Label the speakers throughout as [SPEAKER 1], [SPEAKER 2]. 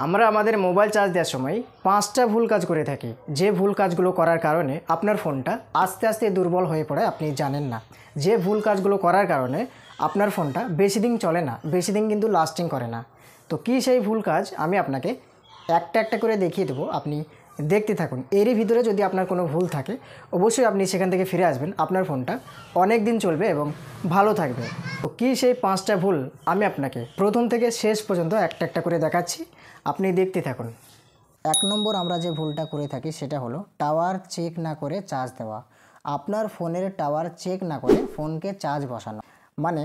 [SPEAKER 1] আমরা আমাদের mobile charge দেওয়ার সময় 5টা ভুল কাজ করে থাকি, যে ভুল কাজগুলো করার কারণে আপনার ফোনটা আস্তে আস্তে দুর্বল হয়ে পড়ে আপনি জানেন না। যে ভুল কাজগুলো করার কারণে আপনার ফোনটা বেশি দিন চলে না, বেশি দিন কিন্তু লাস্টিং করে না। তো কী সেই ভুল কাজ আমি আপনাকে একটা একটা করে দেখিয়ে দেবো, আপনি দেখতে থাকুন। এরই ভিতরে যদি আপনার কোনো ভুল থাকে অবশ্যই আপনি সেখান থেকে ফিরে আসবেন, আপনার ফোনটা অনেক দিন চলবে এবং ভালো থাকবে। তো কী সেই 5টা ভুল আমি আপনাকে প্রথম থেকে শেষ পর্যন্ত একটা একটা করে দেখাচ্ছি, আপনি দেখতে থাকুন। 1 নম্বর আমরা যে ভুলটা করে থাকি সেটা হলো টাওয়ার চেক না করে চার্জ দেওয়া। আপনার ফোনের টাওয়ার চেক না করে ফোনকে চার্জ বসানো। মানে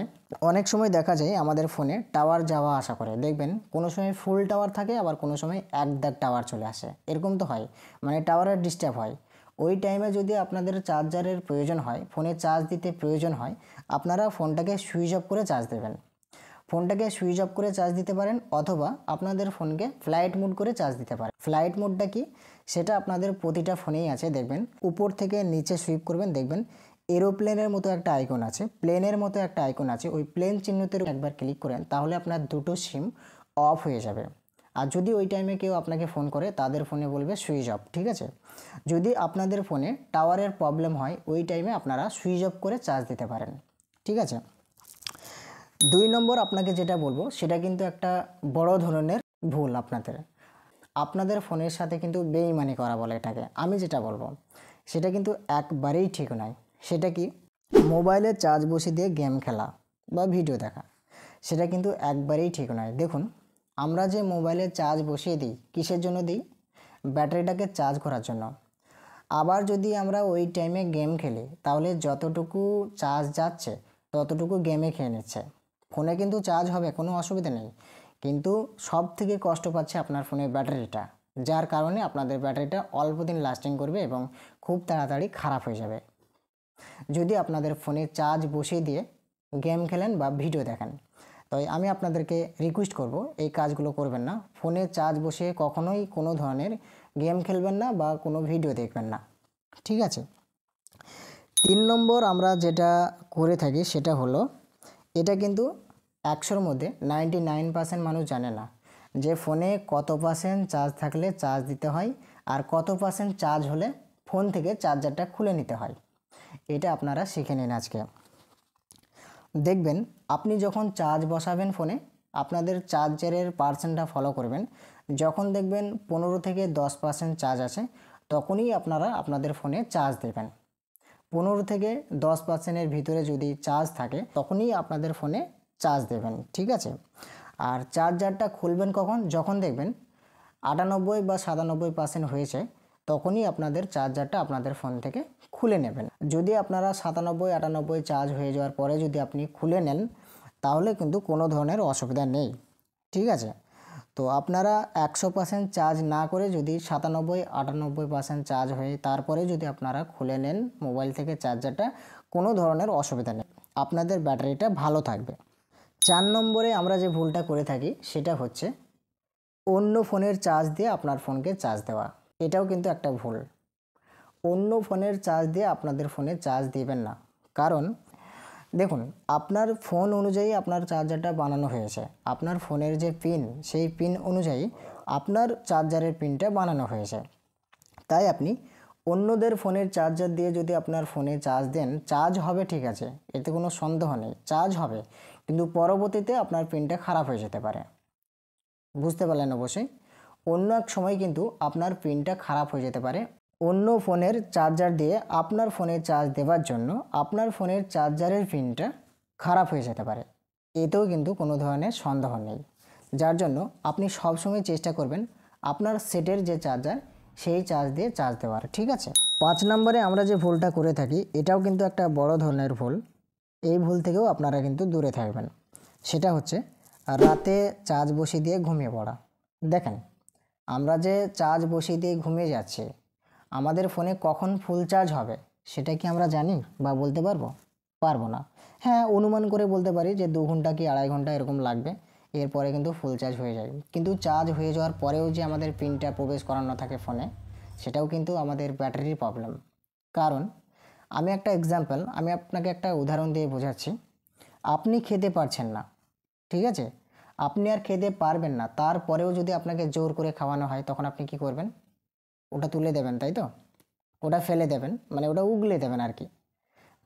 [SPEAKER 1] অনেক সময় দেখা যায় আমাদের ফোনে টাওয়ার যাওয়া আসা করে, দেখবেন কোনো সময় ফুল টাওয়ার থাকে, আবার কোনো সময় এক দাগ টাওয়ার চলে আসে, এরকম তো হয়, মানে টাওয়ারের ডিস্টার্ব হয়। ওই টাইমে যদি আপনাদের চার্জারের প্রয়োজন হয়, ফোনে চার্জ দিতে প্রয়োজন হয়, আপনারা ফোনটাকে সুইচ অফ করে চার্জ দেবেন। ফোনটাকে সুইচ অফ করে চার্জ দিতে পারেন, অথবা আপনাদের ফোনকে ফ্লাইট মোড করে চার্জ দিতে পারেন। ফ্লাইট মোডটা কি, সেটা আপনাদের প্রতিটা ফোনেই আছে, দেখবেন উপর থেকে নিচে সুইপ করবেন, দেখবেন এরোপ্লেনের মতো একটা আইকন আছে, প্লেনের মতো একটা আইকন আছে, ওই প্লেন চিহ্নতে একবার ক্লিক করেন, তাহলে আপনার দুটো সিম অফ হয়ে যাবে। আর যদি ওই টাইমে কেউ আপনাকে ফোন করে, তাদের ফোনে বলবে সুইচ অফ, ঠিক আছে। যদি আপনাদের ফোনে টাওয়ারের প্রবলেম হয়, ওই টাইমে আপনারা সুইচ অফ করে চার্জ দিতে পারেন, ঠিক আছে। 2 নম্বর আপনাকে যেটা বলবো সেটা কিন্তু একটা বড় ধরনের ভুল আপনাদের ফোনের সাথে কিন্তু বেইমানি করা বলে এটাকে। আমি যেটা বলবো সেটা কিন্তু একবারেই ঠিক নয়। সেটা কি, মোবাইলে চার্জ বসিয়ে দিয়ে গেম খেলা বা ভিডিও দেখা, সেটা কিন্তু একবারেই ঠিক নয়। দেখুন, আমরা যে মোবাইলে চার্জ বসিয়ে দিই, কিসের জন্য দিই? ব্যাটারিটাকে চার্জ করার জন্য। আবার যদি আমরা ওই টাইমে গেম খেলি, তাহলে যতটুকু চার্জ যাচ্ছে ততটুকু গেমে খেয়ে নিচ্ছে। ফোনে কিন্তু চার্জ হবে, কোনো অসুবিধা নেই, কিন্তু সব থেকে কষ্ট পাচ্ছে আপনার ফোনের ব্যাটারিটা, যার কারণে আপনাদের ব্যাটারিটা অল্প দিন লাস্টিং করবে এবং খুব তাড়াতাড়ি খারাপ হয়ে যাবে। যদি আপনাদের ফোনে চার্জ বসিয়ে দিয়ে গেম খেলেন বা ভিডিও দেখেন, তাই আমি আপনাদেরকে রিকোয়েস্ট করব এই কাজগুলো করবেন না। ফোনে চার্জ বসিয়ে কখনোই কোনো ধরনের গেম খেলবেন না বা কোনো ভিডিও দেখবেন না, ঠিক আছে। 3 নম্বর আমরা যেটা করে থাকি সেটা হলো, এটা কিন্তু 100-র মধ্যে 99% মানুষ জানে না যে ফোনে কত পার্সেন্ট চার্জ থাকলে চার্জ দিতে হয় আর কত পার্সেন্ট চার্জ হলে ফোন থেকে চার্জারটা খুলে নিতে হয়। এটা আপনারা শিখে নিন আজকে। দেখবেন আপনি যখন চার্জ বসাবেন ফোনে, আপনাদের চার্জারের পার্সেন্টটা ফলো করবেন। যখন দেখবেন 15 থেকে 10% চার্জ আছে, তখনই আপনারা আপনাদের ফোনে চার্জ দেবেন। 15 থেকে 10%-এর ভিতরে যদি চার্জ থাকে, তখনই আপনাদের ফোনে চার্জ দেবেন, ঠিক আছে। আর চার্জারটা খুলবেন কখন? যখন দেখবেন 98 বা 97% হয়েছে, তখনই আপনাদের চার্জারটা আপনাদের ফোন থেকে খুলে নেবেন। যদি আপনারা 97-98 চার্জ হয়ে যাওয়ার পরে যদি আপনি খুলে নেন, তাহলে কিন্তু কোনো ধরনের অসুবিধা নেই, ঠিক আছে। তো আপনারা 100% চার্জ না করে যদি 97-98% চার্জ হয়ে তারপরে যদি আপনারা খুলে নেন মোবাইল থেকে চার্জারটা, কোনো ধরনের অসুবিধা নেই, আপনাদের ব্যাটারিটা ভালো থাকবে। 4 নম্বরে আমরা যে ভুলটা করে থাকি সেটা হচ্ছে অন্য ফোনের চার্জ দিয়ে আপনার ফোনকে চার্জ দেওয়া। এটাও কিন্তু একটা ভুল। অন্য ফোনের চার্জ দিয়ে আপনাদের ফোনে চার্জ দিবেন না, কারণ দেখুন, আপনার ফোন অনুযায়ী আপনার চার্জারটা বানানো হয়েছে। আপনার ফোনের যে পিন, সেই পিন অনুযায়ী আপনার চার্জারের পিনটা বানানো হয়েছে। তাই আপনি অন্যদের ফোনের চার্জার দিয়ে যদি আপনার ফোনে চার্জ দেন, চার্জ হবে, ঠিক আছে, এতে কোনো সন্দেহ নেই, চার্জ হবে, কিন্তু পরবর্তীতে আপনার পিনটা খারাপ হয়ে যেতে পারে। বুঝতে পারলেন অবশ্যই। অন্য এক সময় কিন্তু আপনার পিনটা খারাপ হয়ে যেতে পারে। অন্য ফোনের চার্জার দিয়ে আপনার ফোনে চার্জ দেওয়ার জন্য আপনার ফোনের চার্জারের পিনটা খারাপ হয়ে যেতে পারে, এতেও কিন্তু কোনো ধরনের সন্দেহ নেই। যার জন্য আপনি সবসময় চেষ্টা করবেন আপনার সেটের যে চার্জার, সেই চার্জ দিয়ে চার্জ দেওয়ার, ঠিক আছে। 5 নম্বরে আমরা যে ভুলটা করে থাকি, এটাও কিন্তু একটা বড় ধরনের ভুল। এই ভুল থেকেও আপনারা কিন্তু দূরে থাকবেন। সেটা হচ্ছে রাতে চার্জ বসিয়ে দিয়ে ঘুমিয়ে পড়া। দেখেন, আমরা যে চার্জ বসিয়ে দিয়ে ঘুমিয়ে যাচ্ছি, আমাদের ফোনে কখন ফুল চার্জ হবে সেটা কি আমরা জানি বা বলতে পারবো না। হ্যাঁ, অনুমান করে বলতে পারি যে 2 ঘন্টা কি 2.5 ঘন্টা এরকম লাগবে, এরপরে কিন্তু ফুল চার্জ হয়ে যায়। কিন্তু চার্জ হয়ে যাওয়ার পরেও যে আমাদের পিনটা প্রবেশ করানো থাকে ফোনে, সেটাও কিন্তু আমাদের ব্যাটারির প্রবলেম। কারণ আমি আপনাকে একটা উদাহরণ দিয়ে বোঝাচ্ছি। আপনি খেতে পারছেন না, ঠিক আছে, আপনি আর খেতে পারবেন না, তারপরেও যদি আপনাকে জোর করে খাওয়ানো হয় তখন আপনি কি করবেন? ওটা তুলে দেবেন, তাই তো? ওটা ফেলে দেবেন, মানে ওটা উগলে দেবেন আর কি।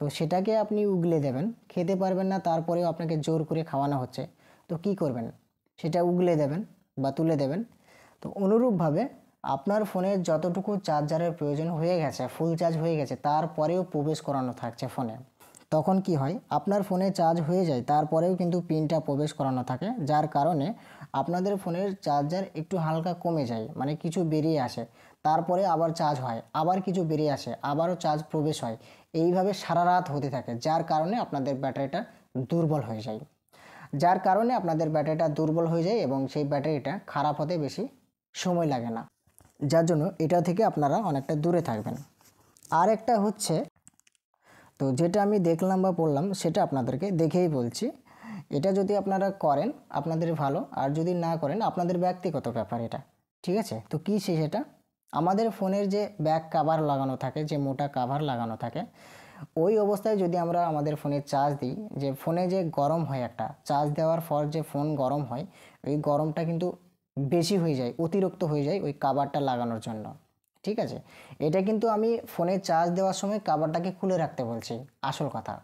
[SPEAKER 1] তো সেটাকে আপনি উগলে দেবেন, খেতে পারবেন না তারপরেও আপনাকে জোর করে খাওয়ানো হচ্ছে, তো কি করবেন? সেটা উগলে দেবেন বা তুলে দেবেন। তো অনুরূপভাবে আপনার ফোনের যতটুকু চার্জারের প্রয়োজন হয়ে গেছে, ফুল চার্জ হয়ে গেছে, তারপরেও প্রবেশ করানো থাকছে ফোনে, তখন কি হয়? আপনার ফোনে চার্জ হয়ে যায়, তারপরেও কিন্তু পিনটা প্রবেশ করানো থাকে, যার কারণে আপনাদের ফোনের চার্জার একটু হালকা কমে যায়, মানে কিছু বেরিয়ে আসে, তারপরে আবার চার্জ হয়, আবার কিছু বেরিয়ে আসে, আবারও চার্জ প্রবেশ হয়। এইভাবে সারা রাত হতে থাকে, যার কারণে আপনাদের ব্যাটারিটা দুর্বল হয়ে যায়। এবং সেই ব্যাটারিটা খারাপ হতে বেশি সময় লাগে না, যার জন্য এটা থেকে আপনারা অনেকটা দূরে থাকবেন। আর একটা হচ্ছে, তো যেটা আমি দেখলাম বা পড়লাম সেটা আপনাদেরকে দেখেই বলছি, এটা যদি আপনারা করেন আপনাদের ভালো, আর যদি না করেন আপনাদের ব্যক্তিগত ব্যাপার এটা, ঠিক আছে? তো কী সেটা, আমাদের ফোনের যে ব্যাক কাভার লাগানো থাকে, যে মোটা কাভার লাগানো থাকে, ওই অবস্থায় যদি আমরা আমাদের ফোনে চার্জ দিই, যে ফোনে যে গরম হয়, একটা চার্জ দেওয়ার পর যে ফোন গরম হয়, ওই গরমটা কিন্তু বেশি হয়ে যায়, অতিরিক্ত হয়ে যায় ওই কাভারটা লাগানোর জন্য, ঠিক আছে? এটা কিন্তু আমি ফোনে চার্জ দেওয়ার সময় কাভারটাকে খুলে রাখতে বলছি, আসল কথা।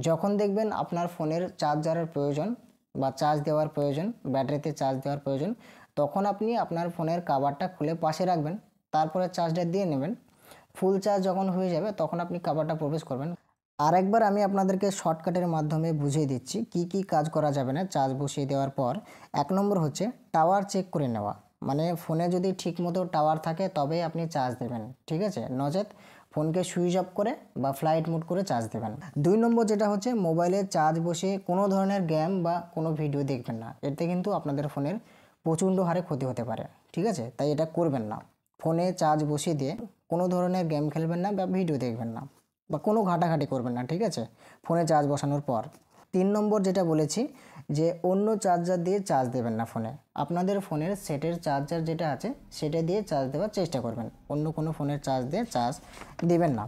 [SPEAKER 1] যখন দেখবেন আপনার ফোনের চার্জারের প্রয়োজন বা চার্জ দেওয়ার প্রয়োজন, ব্যাটারিতে চার্জ দেওয়ার প্রয়োজন, তখন আপনি আপনার ফোনের কাভারটা খুলে পাশে রাখবেন, তারপরে চার্জটা দিয়ে নেবেন। ফুল চার্জ যখন হয়ে যাবে তখন আপনি কাভারটা প্রবেশ করবেন। আর একবার আমি আপনাদেরকে শর্টকাটের মাধ্যমে বুঝিয়ে দিচ্ছি কি কি কাজ করা যাবে না চার্জ বসিয়ে দেওয়ার পর। 1 নম্বর হচ্ছে টাওয়ার চেক করে নেওয়া, মানে ফোনে যদি ঠিকমতো টাওয়ার থাকে তবেই আপনি চার্জ দেবেন, ঠিক আছে? নচেত ফোনকে সুইচ অফ করে বা ফ্লাইট মোড করে চার্জ দেবেন। 2 নম্বর যেটা হচ্ছে, মোবাইলে চার্জ বসিয়ে কোনো ধরনের গেম বা কোনো ভিডিও দেখবেন না, এতে কিন্তু আপনাদের ফোনের প্রচণ্ড হারে ক্ষতি হতে পারে, ঠিক আছে? তাই এটা করবেন না। ফোনে চার্জ বসিয়ে দিয়ে কোনো ধরনের গেম খেলবেন না বা ভিডিও দেখবেন না বা কোনো ঘাটাঘাটি করবেন না, ঠিক আছে, ফোনে চার্জ বসানোর পর। 3 নম্বর যেটা বলেছি, যে অন্য চার্জার দিয়ে চার্জ দেবেন না ফোনে, আপনাদের ফোনের সেটের চার্জার যেটা আছে সেটা দিয়ে চার্জ দেওয়ার চেষ্টা করবেন, অন্য কোনো ফোনের চার্জ দিয়ে চার্জ দেবেন না।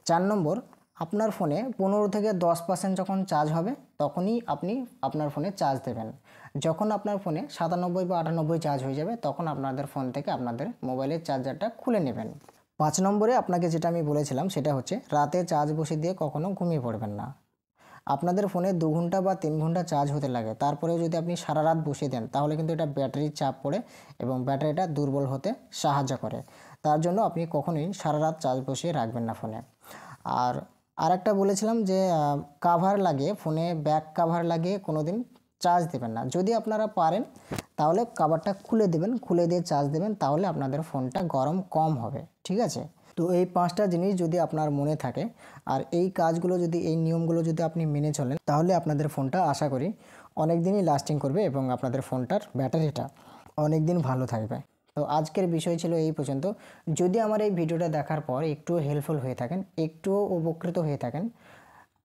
[SPEAKER 1] 4 নম্বর, আপনার ফোনে 15 থেকে 10% যখন চার্জ হবে তখনই আপনি আপনার ফোনে চার্জ দেবেন। যখন আপনার ফোনে 97 বা 98 চার্জ হয়ে যাবে তখন আপনাদের ফোন থেকে আপনাদের মোবাইলের চার্জারটা খুলে নেবেন। 5 নম্বরে আপনাকে যেটা আমি বলেছিলাম সেটা হচ্ছে, রাতে চার্জ বসিয়ে দিয়ে কখনো ঘুমিয়ে পড়বেন না। আপনাদের ফোনে 2 ঘন্টা বা 3 ঘন্টা চার্জ হতে লাগে, তারপরেও যদি আপনি সারা রাত বসিয়ে দেন তাহলে কিন্তু এটা ব্যাটারির চাপ পড়ে এবং ব্যাটারিটা দুর্বল হতে সাহায্য করে। তার জন্য আপনি কখনোই সারা রাত চার্জ বসিয়ে রাখবেন না ফোনে। আর আরেকটা বলেছিলাম যে কাভার লাগিয়ে, ফোনে ব্যাক কাভার লাগিয়ে কোনো দিন চার্জ দেবেন না। যদি আপনারা পারেন তাহলে কাভারটা খুলে দেবেন, খুলে দিয়ে চার্জ দেবেন, তাহলে আপনাদের ফোনটা গরম কম হবে, ঠিক আছে? তো এই 5টা জিনিস যদি আপনার মনে থাকে আর এই কাজগুলো যদি, এই নিয়মগুলো যদি আপনি মেনে চলেন, তাহলে আপনাদের ফোনটা আশা করি অনেক দিনই লাস্টিং করবে এবং আপনাদের ফোনটার ব্যাটারিটা অনেক দিন ভালো থাকবে। তো আজকের বিষয় ছিল এই পর্যন্ত। যদি আমার এই ভিডিওটা দেখার পর একটুও হেল্পফুল হয়ে থাকেন, একটুও উপকৃত হয়ে থাকেন,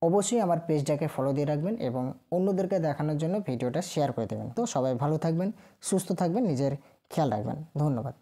[SPEAKER 1] অবশ্যই আমার পেজটাকে ফলো দিয়ে রাখবেন এবং অন্যদেরকে দেখানোর জন্য ভিডিওটা শেয়ার করে দেবেন। তো সবাই ভালো থাকবেন, সুস্থ থাকবেন, নিজের খেয়াল রাখবেন। ধন্যবাদ।